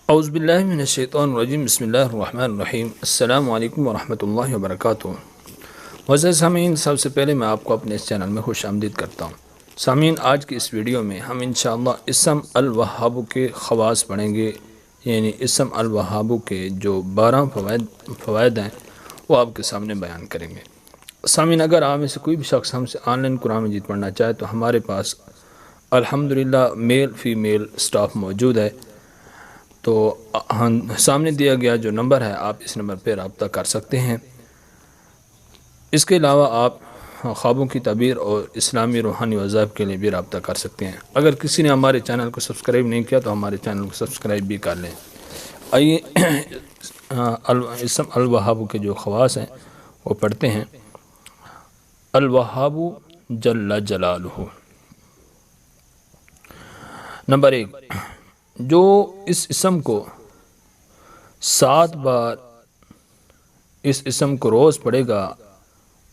اعوذ باللہ من الشیطان الرجیم بسم اللہ الرحمن الرحیم السلام علیکم ورحمۃ اللہ وبرکاتہ۔ معزز سامعین، سب سے پہلے میں آپ کو اپنے اس چینل میں خوش آمدید کرتا ہوں۔ سامعین، آج کی اس ویڈیو میں ہم انشاءاللہ اسم الوہاب کے خواص پڑھیں گے، یعنی اسم الوہاب کے جو 12 فوائد ہیں وہ آپ کے سامنے بیان کریں گے۔ سامعین، اگر آپ میں سے کوئی بھی شخص ہم سے آن لائن قرآن مجید پڑھنا چاہے تو ہمارے پاس الحمدللہ میل فیمیل سٹاف موجود ہے، تو سامنے دیا گیا جو نمبر ہے آپ اس نمبر پہ رابطہ کر سکتے ہیں۔ اس کے علاوہ آپ خوابوں کی تعبیر اور اسلامی روحانی وظائف کے لیے بھی رابطہ کر سکتے ہیں۔ اگر کسی نے ہمارے چینل کو سبسکرائب نہیں کیا تو ہمارے چینل کو سبسکرائب بھی کر لیں۔ آئیے اسم الوہاب کے جو خواص ہیں وہ پڑھتے ہیں۔ الوہاب جل جلالہ۔ نمبر 1، جو اس اسم کو 7 بار اس اسم کو روز پڑھے گا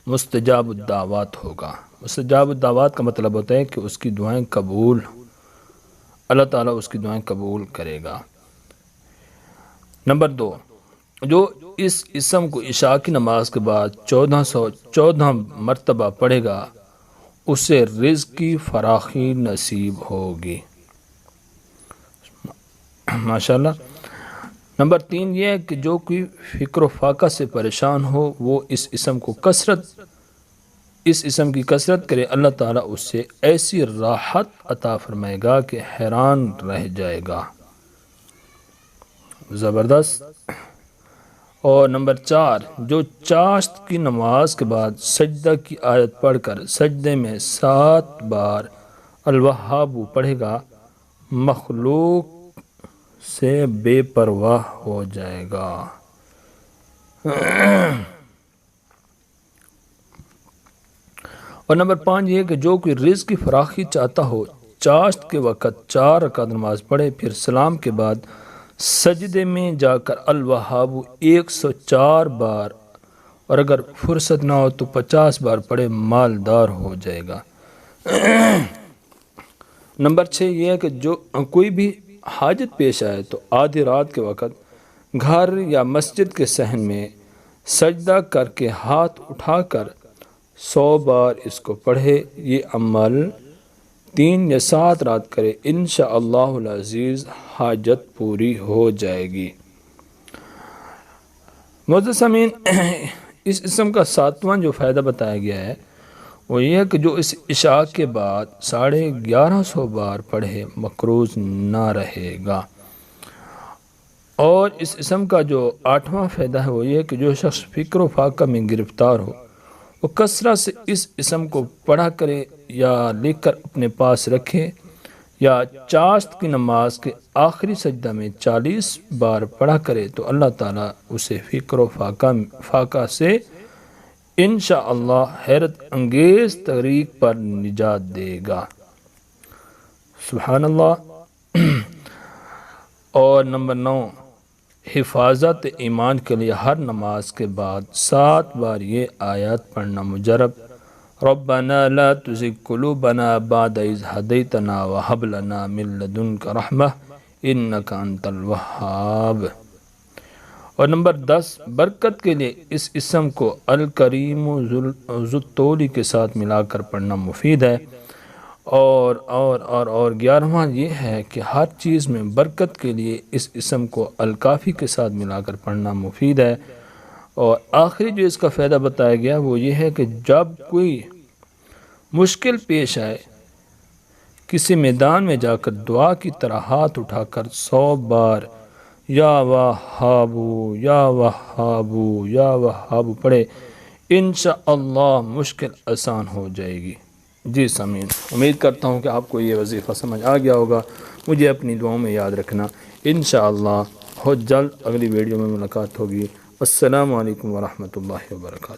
مستجاب الدعوات ہوگا۔ مستجاب الدعوات کا مطلب ہوتا ہے کہ اس کی دعائیں قبول، اللہ تعالیٰ اس کی دعائیں قبول کرے گا۔ نمبر 2، جو اس اسم کو عشاء کی نماز کے بعد 1414 مرتبہ پڑھے گا اسے رزق کی فراخی نصیب ہوگی۔ ماشاءاللہ۔ نمبر 3 یہ ہے کہ جو کوئی فکر و فاقہ سے پریشان ہو وہ اس اسم کی کثرت کرے، اللہ تعالیٰ اس سے ایسی راحت عطا فرمائے گا کہ حیران رہ جائے گا۔ زبردست۔ اور نمبر 4، جو چاشت کی نماز کے بعد سجدہ کی آیت پڑھ کر سجدے میں 7 بار الوہاب پڑھے گا مخلوق سے بے پرواہ ہو جائے گا۔ اور نمبر 5 یہ کہ جو کوئی رزق کی فراخی چاہتا ہو چاشت کے وقت 4 رکعت نماز پڑھے، پھر سلام کے بعد سجدے میں جا کر الوہاب 104 بار، اور اگر فرصت نہ ہو تو 50 بار پڑھے، مالدار ہو جائے گا۔ نمبر 6 یہ ہے کہ جو کوئی بھی حاجت پیش آئے تو آدھی رات کے وقت گھر یا مسجد کے صحن میں سجدہ کر کے ہاتھ اٹھا کر 100 بار اس کو پڑھے۔ یہ عمل 3 یا 7 رات کرے، انشاءاللہ العزیز حاجت پوری ہو جائے گی۔ معزز سامعین، اس اسم کا 7واں جو فائدہ بتایا گیا ہے وہ یہ ہے کہ جو اس عشاء کے بعد 1150 بار پڑھے مقروض نہ رہے گا۔ اور اس اسم کا جو 8واں فائدہ ہے وہ یہ ہے کہ جو شخص فکر و فاقہ میں گرفتار ہو وہ کثرت سے اس اسم کو پڑھا کرے یا لکھ کر اپنے پاس رکھے، یا چاشت کی نماز کے آخری سجدہ میں 40 بار پڑھا کرے تو اللہ تعالیٰ اسے فکر و فاقہ سے انشاءاللہ حیرت انگیز طریق پر نجات دے گا۔ سبحان اللہ۔ اور نمبر 9، حفاظت ایمان کے لیے ہر نماز کے بعد 7 بار یہ آیات پڑھنا مجرب: ربنا لا تزغ قلوبنا بعد اذ ہدیتنا وہب لنا من لدنک رحمہ انک انت الوہاب۔ اور نمبر 10، برکت کے لیے اس اسم کو الکریم ذو الطول کے ساتھ ملا کر پڑھنا مفید ہے۔ اور 11واں یہ ہے کہ ہر چیز میں برکت کے لیے اس اسم کو الکافی کے ساتھ ملا کر پڑھنا مفید ہے۔ اور آخری جو اس کا فائدہ بتایا گیا وہ یہ ہے کہ جب کوئی مشکل پیش آئے کسی میدان میں جا کر دعا کی طرح ہاتھ اٹھا کر 100 بار یا وہابو یا وہابو یا وہابو پڑھے، انشاءاللہ مشکل آسان ہو جائے گی۔ جی سامعین، امید کرتا ہوں کہ آپ کو یہ وظیفہ سمجھ آ گیا ہوگا۔ مجھے اپنی دعاؤں میں یاد رکھنا۔ انشاءاللہ بہت جلد اگلی ویڈیو میں ملاقات ہوگی۔ السلام علیکم ورحمۃ اللہ وبرکاتہ۔